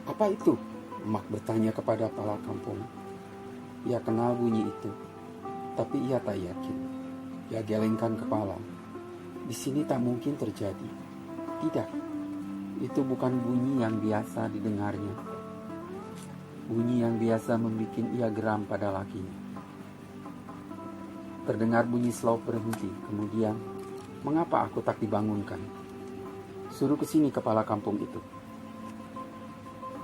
"Apa itu?" Mak bertanya kepada kepala kampung. Ia kenal bunyi itu, tapi ia tak yakin. Ia gelengkan kepala. Di sini tak mungkin terjadi. Tidak, itu bukan bunyi yang biasa didengarnya. Bunyi yang biasa membuat ia geram pada lakinya. Terdengar bunyi selop berhenti. Kemudian, "Mengapa aku tak dibangunkan? Suruh ke sini kepala kampung itu."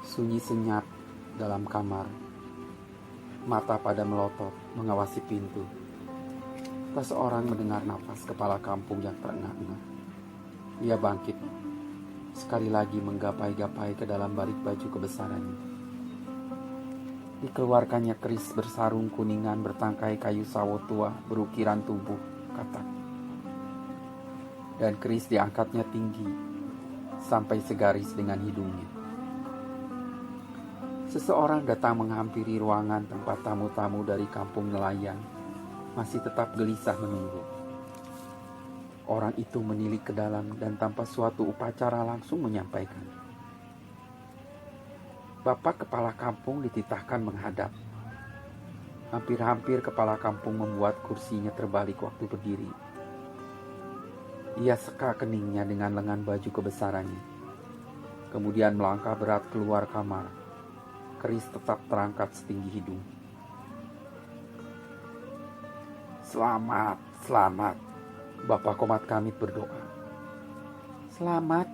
Sunyi senyap dalam kamar. Mata pada melotot mengawasi pintu. Tak seorang mendengar nafas kepala kampung yang terengah-engah. Ia bangkit. Sekali lagi menggapai-gapai ke dalam balik baju kebesarannya. Dikeluarkannya keris bersarung kuningan bertangkai kayu sawo tua berukiran tubuh katak. Dan keris diangkatnya tinggi sampai segaris dengan hidungnya. Seseorang datang menghampiri ruangan tempat tamu-tamu dari kampung nelayan masih tetap gelisah menunggu. Orang itu menilik ke dalam dan tanpa suatu upacara langsung menyampaikan, "Bapak kepala kampung dititahkan menghadap." Hampir-hampir kepala kampung membuat kursinya terbalik waktu berdiri. Ia seka keningnya dengan lengan baju kebesarannya. Kemudian melangkah berat keluar kamar. Keris tetap terangkat setinggi hidung. "Selamat, selamat," Bapak Komat Kamit berdoa. "Selamat,"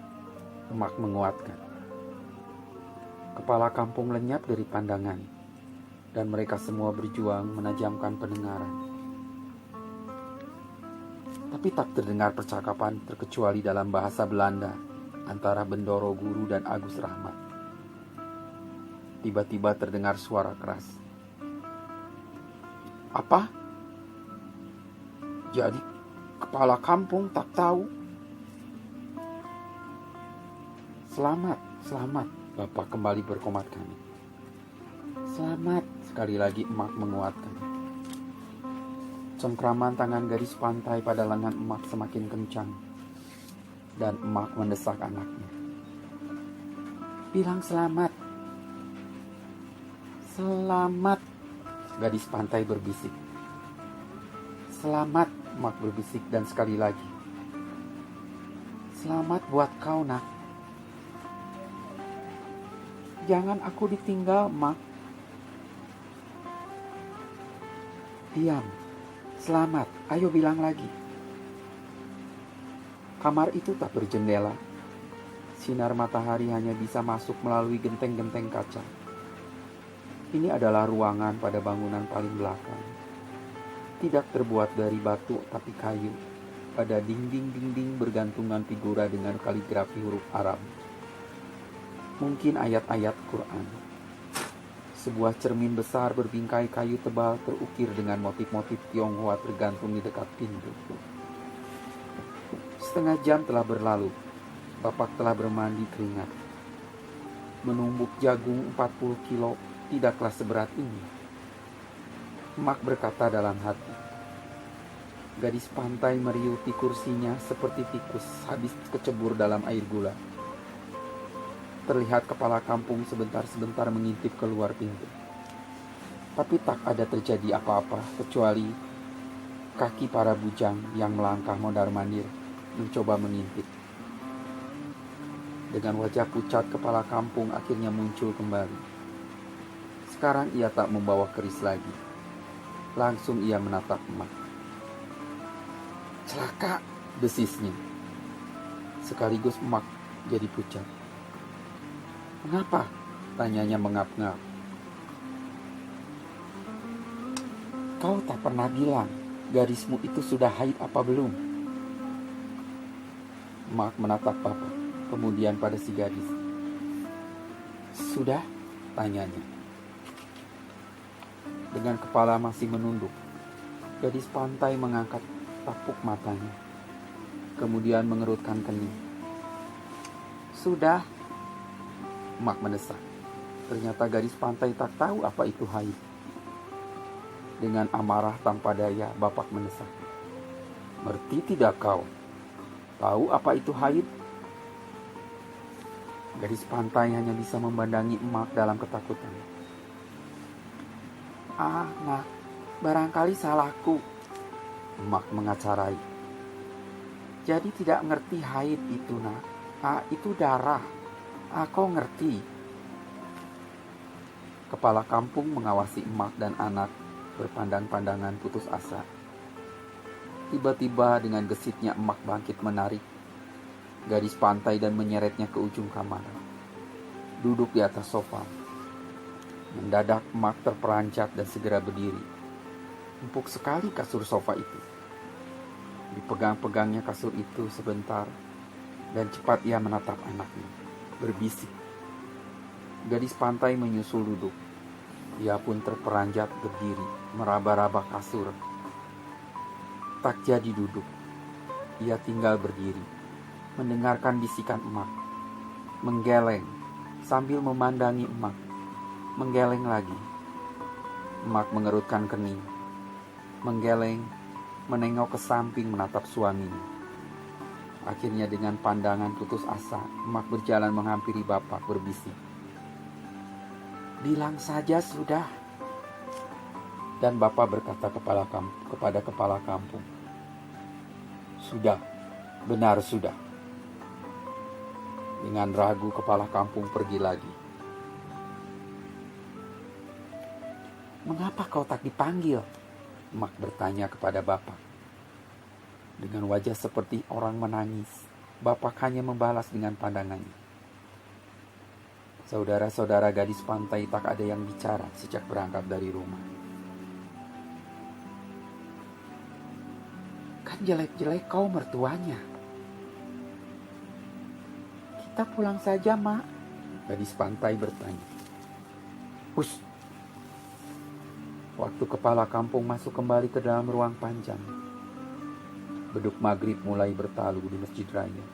Emak menguatkan. Kepala kampung lenyap dari pandangan, dan mereka semua berjuang menajamkan pendengaran. Tapi tak terdengar percakapan terkecuali dalam bahasa Belanda antara Bendoro Guru dan Agus Rahmat. Tiba-tiba terdengar suara keras. "Apa? Jadi kepala kampung tak tahu?" "Selamat, selamat," Bapak kembali berkomat kami. "Selamat," sekali lagi Emak menguatkan. Cengkraman tangan gadis pantai pada lengan Emak semakin kencang, dan Emak mendesak anaknya. "Bilang selamat." "Selamat," gadis pantai berbisik. "Selamat," Emak berbisik dan sekali lagi. "Selamat buat kau, nak." "Jangan aku ditinggal, Emak." "Diam. Selamat, ayo bilang lagi." Kamar itu tak berjendela. Sinar matahari hanya bisa masuk melalui genteng-genteng kaca. Ini adalah ruangan pada bangunan paling belakang. Tidak terbuat dari batu tapi kayu. Pada dinding-dinding bergantungan figura dengan kaligrafi huruf Arab. Mungkin ayat-ayat Quran. Sebuah cermin besar berbingkai kayu tebal terukir dengan motif-motif Tionghoa tergantung di dekat pintu. Setengah jam telah berlalu. Bapak telah bermandi keringat. Menumbuk jagung 40 kilo tidaklah seberat ini. Emak berkata dalam hati. Gadis pantai meriuti kursinya seperti tikus habis kecebur dalam air gula. Terlihat kepala kampung sebentar-sebentar mengintip keluar pintu. Tapi tak ada terjadi apa-apa kecuali kaki para bujang yang melangkah mondar-mandir mencoba mengintip. Dengan wajah pucat kepala kampung akhirnya muncul kembali. Sekarang ia tak membawa keris lagi. Langsung ia menatap Emak. "Celaka," desisnya. Sekaligus Emak jadi pucat. "Mengapa?" tanyanya mengap-ngap. "Kau tak pernah bilang gadismu itu sudah haid apa belum?" Emak menatap Bapak, kemudian pada si gadis. "Sudah?" tanyanya. Dengan kepala masih menunduk, gadis pantai mengangkat tapuk matanya, kemudian mengerutkan kening. "Sudah," Emak mendesak. Ternyata gadis pantai tak tahu apa itu haid. Dengan amarah tanpa daya, Bapak mendesak. "Ngerti tidak kau? Tahu apa itu haid?" Gadis pantai hanya bisa memandangi emak dalam ketakutan. "Ah, nak, barangkali salahku," emak mengacarai. "Jadi tidak ngerti haid itu, nak. Ah, itu darah. Ah, kau ngerti." Kepala kampung mengawasi emak dan anak berpandang-pandangan putus asa. Tiba-tiba dengan gesitnya emak bangkit menarik gadis pantai dan menyeretnya ke ujung kamar. Duduk di atas sofa. Mendadak emak terperanjat dan segera berdiri. Empuk sekali kasur sofa itu. Dipegang-pegangnya kasur itu sebentar dan cepat ia menatap anaknya, berbisik. Gadis pantai menyusul duduk. Ia pun terperanjat berdiri, meraba-raba kasur. Tak jadi duduk. Ia tinggal berdiri, mendengarkan bisikan emak. Menggeleng sambil memandangi emak. Menggeleng lagi. Emak mengerutkan kening. Menggeleng, menengok ke samping menatap suaminya. Akhirnya dengan pandangan putus asa, emak berjalan menghampiri bapak berbisik. "Bilang saja sudah." Dan bapak berkata kepada kepala kampung, "Sudah, benar sudah." Dengan ragu kepala kampung pergi lagi. "Mengapa kau tak dipanggil?" emak bertanya kepada bapak. Dengan wajah seperti orang menangis, bapak hanya membalas dengan pandangannya. Saudara-saudara gadis pantai tak ada yang bicara sejak berangkat dari rumah. "Kan jelek-jelek kau mertuanya." "Kita pulang saja, Mak," gadis pantai bertanya. "Hus." Waktu kepala kampung masuk kembali ke dalam ruang panjang, beduk maghrib mulai bertalu di Masjid Raya,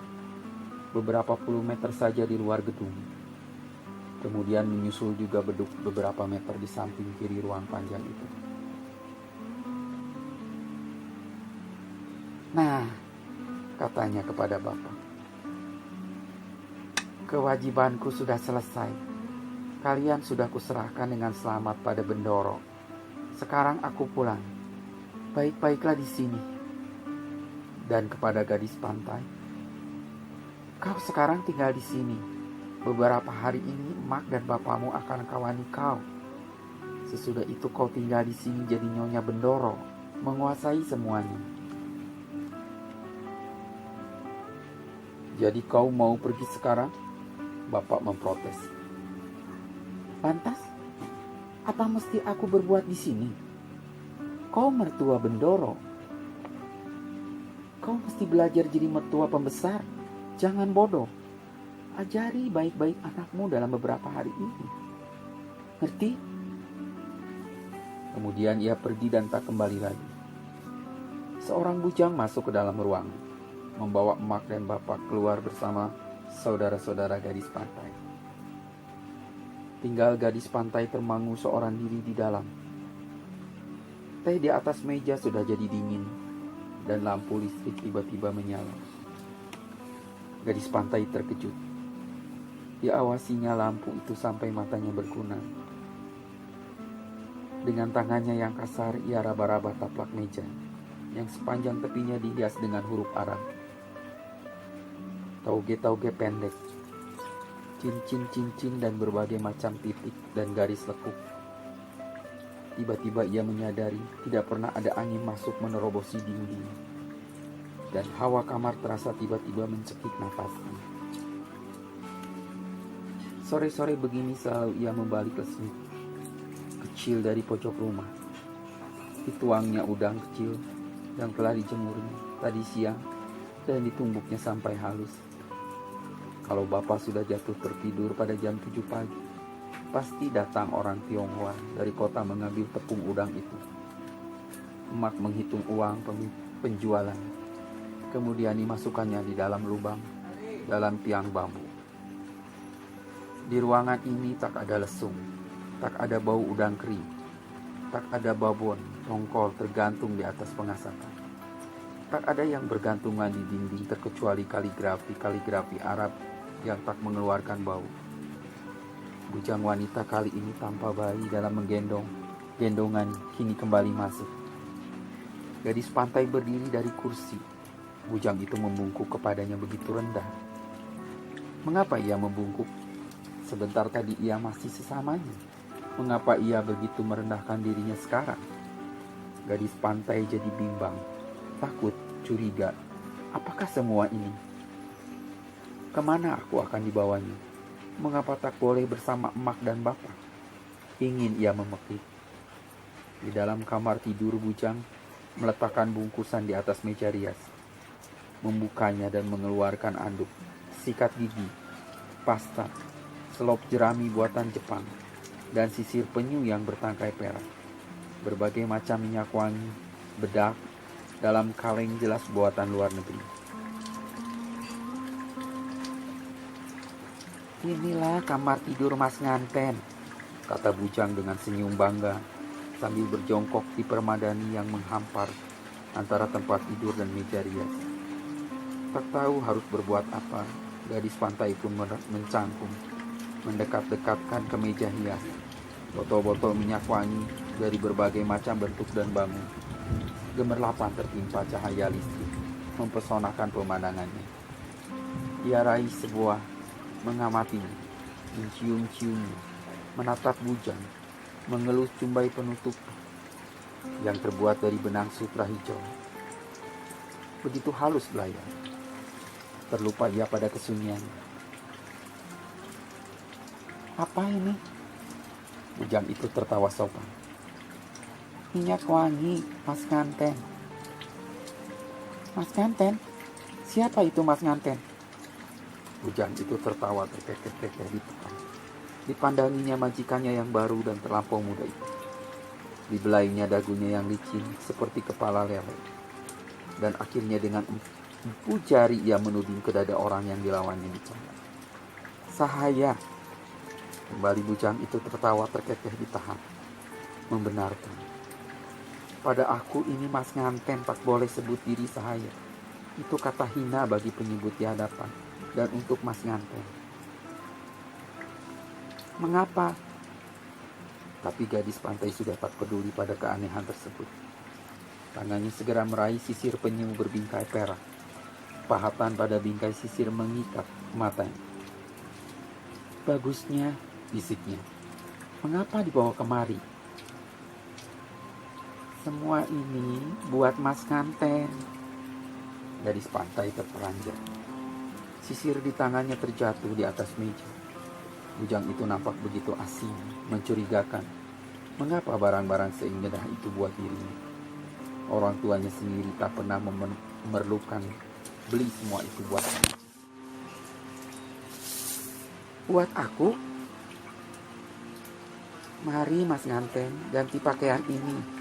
beberapa puluh meter saja di luar gedung. Kemudian menyusul juga beduk beberapa meter di samping kiri ruang panjang itu. "Nah," katanya kepada bapak, "kewajibanku sudah selesai. Kalian sudah kuserahkan dengan selamat pada Bendoro. Sekarang aku pulang. Baik-baiklah di sini." Dan kepada gadis pantai, "Kau sekarang tinggal di sini. Beberapa hari ini emak dan bapakmu akan kawani kau. Sesudah itu kau tinggal di sini jadi Nyonya Bendoro, menguasai semuanya." "Jadi kau mau pergi sekarang?" bapak memprotes. "Lantas, apa mesti aku berbuat di sini? Kau mertua Bendoro. Kau mesti belajar jadi mertua pembesar. Jangan bodoh. Ajari baik-baik anakmu dalam beberapa hari ini. Ngerti?" Kemudian ia pergi dan tak kembali lagi. Seorang bujang masuk ke dalam ruangan, membawa emak dan bapak keluar bersama saudara-saudara gadis pantai. Tinggal gadis pantai termangu seorang diri di dalam. Teh di atas meja sudah jadi dingin, dan lampu listrik tiba-tiba menyala. Gadis pantai terkejut. Diawasinya lampu itu sampai matanya berkunang. Dengan tangannya yang kasar, ia raba-raba taplak meja, yang sepanjang tepinya dihias dengan huruf Arab. Tauge-tauge pendek, cincin-cincin dan berbagai macam titik dan garis lekuk. Tiba-tiba ia menyadari tidak pernah ada angin masuk menerobosi dinding, dan hawa kamar terasa tiba-tiba mencekik nafasnya. Sore-sore begini selalu ia membalik lesung kecil dari pojok rumah. Dituangnya udang kecil yang telah dijemurnya tadi siang dan ditumbuknya sampai halus. Kalau bapak sudah jatuh tertidur pada jam 7 pagi, pasti datang orang Tionghoa dari kota mengambil tepung udang itu. Emak menghitung uang penjualan, kemudian dimasukkannya di dalam lubang dalam tiang bambu. Di ruangan ini tak ada lesung, tak ada bau udang kering, tak ada babon, tongkol tergantung di atas pengasapan. Tak ada yang bergantungan di dinding terkecuali kaligrafi Arab yang tak mengeluarkan bau. Bujang wanita kali ini tanpa bayi dalam menggendong gendongan kini kembali masuk. Gadis pantai berdiri dari kursi. Bujang itu membungkuk kepadanya begitu rendah. Mengapa ia membungkuk? Sebentar tadi ia masih sesamanya. Mengapa ia begitu merendahkan dirinya sekarang? Gadis pantai jadi bimbang, takut, curiga. Apakah semua ini? Kemana aku akan dibawanya? Mengapa tak boleh bersama emak dan bapak? Ingin ia memekik. Di dalam kamar tidur Bujang meletakkan bungkusan di atas meja rias. Membukanya dan mengeluarkan anduk, sikat gigi, pasta, selop jerami buatan Jepang, dan sisir penyu yang bertangkai perak. Berbagai macam minyak wangi, bedak, dalam kaleng jelas buatan luar negeri. Inilah kamar tidur Mas Nganten, kata Bujang dengan senyum bangga sambil berjongkok di permadani yang menghampar antara tempat tidur dan meja rias. Tak tahu harus berbuat apa, gadis pantai pun mencangkung, mendekat-dekatkan ke meja hias. Botol-botol minyak wangi dari berbagai macam bentuk dan bangun. Gemerlapan tertimpa cahaya listrik, mempesonakan pemandangannya. Ia raih sebuah, mengamatinya, mencium-ciumnya, menatap Bujang, mengelus cumbai penutup yang terbuat dari benang sutra hijau. Begitu halus belayar, terlupa ia pada kesunyian. Apa ini? Bujang itu tertawa sopan. Minyak wangi, Mas Nganten. Mas Nganten? Siapa itu Mas Nganten? Bujang itu tertawa terkekeh-kekeh di depan. Dipandanginya majikannya yang baru dan terlampau muda itu. Dibelainya dagunya yang licin seperti kepala lele. Dan akhirnya dengan empu jari ia menuding ke dada orang yang dilawannya bicara. Sahaya. Kembali Bujang itu tertawa terkekeh ditahan. Membenarkan. Pada aku ini Mas Nganten tak boleh sebut diri Sahaya. Itu kata hina bagi penyebut di hadapan. Dan untuk Mas Nganten. Mengapa? Tapi gadis pantai sudah tak peduli pada keanehan tersebut. Tangannya segera meraih sisir penyu berbingkai perak. Pahatan pada bingkai sisir mengikat matanya. Bagusnya, bisiknya. Mengapa dibawa kemari? Semua ini buat Mas Nganten. Gadis pantai terperanjat. Sisir di tangannya terjatuh di atas meja. Bujang itu nampak begitu asing, mencurigakan. Mengapa barang-barang seindah itu buat dirinya? Orang tuanya sendiri tak pernah memerlukan beli semua itu buat dia. Buat aku? Mari Mas Nganten, ganti pakaian ini.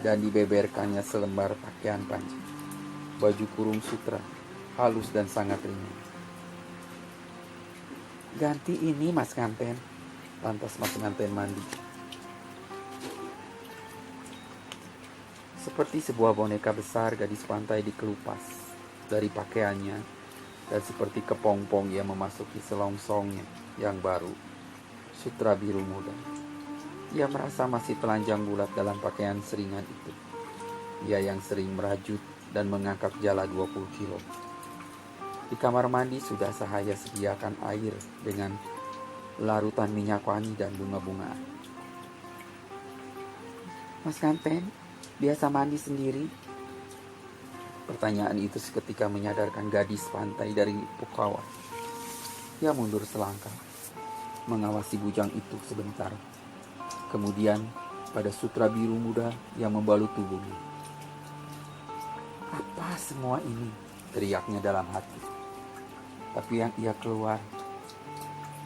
Dan dibeberkannya selembar pakaian panci. Baju kurung sutra, halus dan sangat ringan. Ganti ini Mas Nganten. Lantas Mas Nganten mandi. Seperti sebuah boneka besar, gadis pantai dikelupas dari pakaiannya. Dan seperti kepompong ia memasuki selongsongnya yang baru, sutra biru muda. Ia merasa masih telanjang bulat dalam pakaian seringan itu. Ia yang sering merajut dan mengangkat jala 20 kilo. Di kamar mandi sudah Sahaya sediakan air dengan larutan minyak wangi dan bunga-bunga. Mas Nganten, biasa mandi sendiri? Pertanyaan itu seketika menyadarkan gadis pantai dari pukauan. Ia mundur selangkah, mengawasi Bujang itu sebentar. Kemudian pada sutra biru muda yang membalut tubuhnya. Apa semua ini? Teriaknya dalam hati. Tapi yang ia keluar,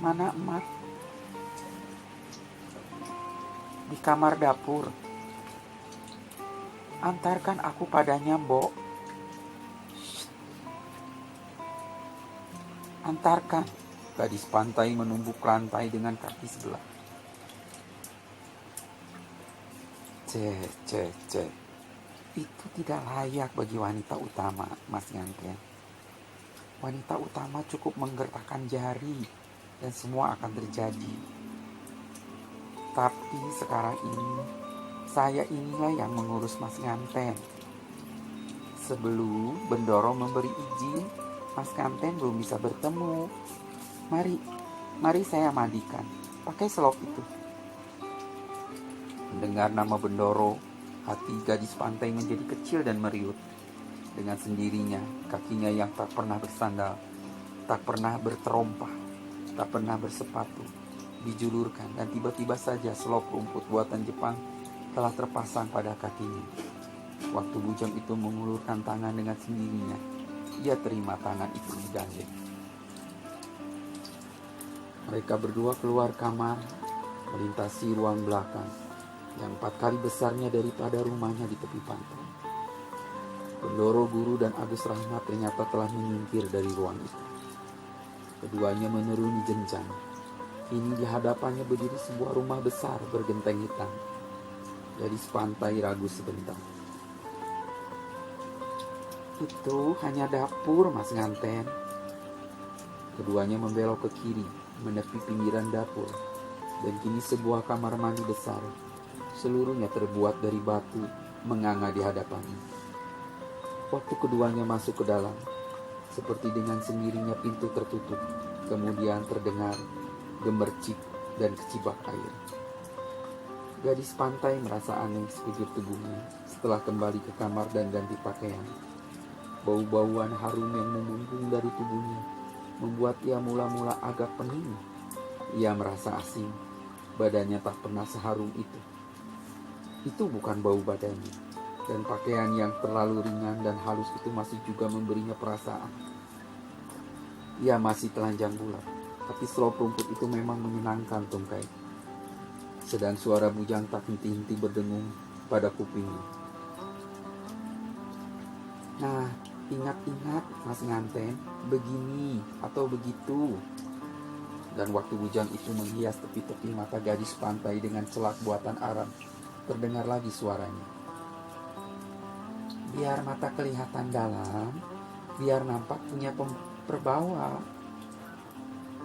mana emak? Di kamar dapur. Antarkan aku padanya, Mbok. Antarkan. Gadis pantai menumbuk lantai dengan kaki sebelah. Itu tidak layak bagi wanita utama, Mas Nganten. Wanita utama cukup menggertakkan jari dan semua akan terjadi. Tapi sekarang ini, saya inilah yang mengurus Mas Nganten. Sebelum Bendoro memberi izin, Mas Nganten belum bisa bertemu. Mari saya mandikan. Pakai selop itu. Mendengar nama Bendoro, hati gadis pantai menjadi kecil dan meriut. Dengan sendirinya, kakinya yang tak pernah bersandal, tak pernah berterompah, tak pernah bersepatu, dijulurkan dan tiba-tiba saja selop rumput buatan Jepang telah terpasang pada kakinya. Waktu bujang itu mengulurkan tangan dengan sendirinya, ia terima tangan itu digandeng. Mereka berdua keluar kamar, melintasi ruang belakang yang 4 kali besarnya daripada rumahnya di tepi pantai. Bendoro, Guru, dan Agus Rahmat ternyata telah menyingkir dari ruang itu. Keduanya menuruni jenjang. Kini di hadapannya berdiri sebuah rumah besar bergenteng hitam. Gadis pantai ragu sebentar. Itu hanya dapur, Mas Nganten. Keduanya membelok ke kiri, menepi pinggiran dapur. Dan kini sebuah kamar mandi besar, seluruhnya terbuat dari batu, menganga di hadapannya. Waktu keduanya masuk ke dalam, seperti dengan sendirinya pintu tertutup, kemudian terdengar gemercik dan kecibak air. Gadis pantai merasa aneh sekujur tubuhnya setelah kembali ke kamar dan ganti pakaian. Bau-bauan harum yang membumbung dari tubuhnya membuat ia mula-mula agak pening. Ia merasa asing, badannya tak pernah seharum itu. Itu bukan bau badannya. Dan pakaian yang terlalu ringan dan halus itu masih juga memberinya perasaan. Ia masih telanjang bulat, tapi selop rumput itu memang menyenangkan Tungkai. Sedang suara bujang tak henti-henti berdengung pada kupingnya. Nah, ingat-ingat Mas Nganten, begini atau begitu. Dan waktu bujang itu menghias tepi-tepi mata gadis pantai dengan celak buatan Arab, terdengar lagi suaranya. Biar mata kelihatan dalam, biar nampak punya perbawa.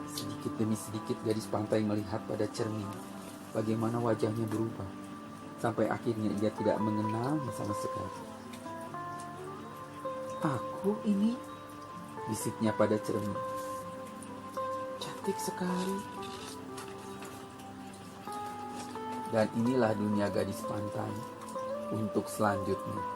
Sedikit demi sedikit gadis pantai melihat pada cermin bagaimana wajahnya berubah, sampai akhirnya ia tidak mengenalnya sama sekali. Aku ini, bisiknya pada cermin. Cantik sekali. Dan inilah dunia gadis pantai untuk selanjutnya.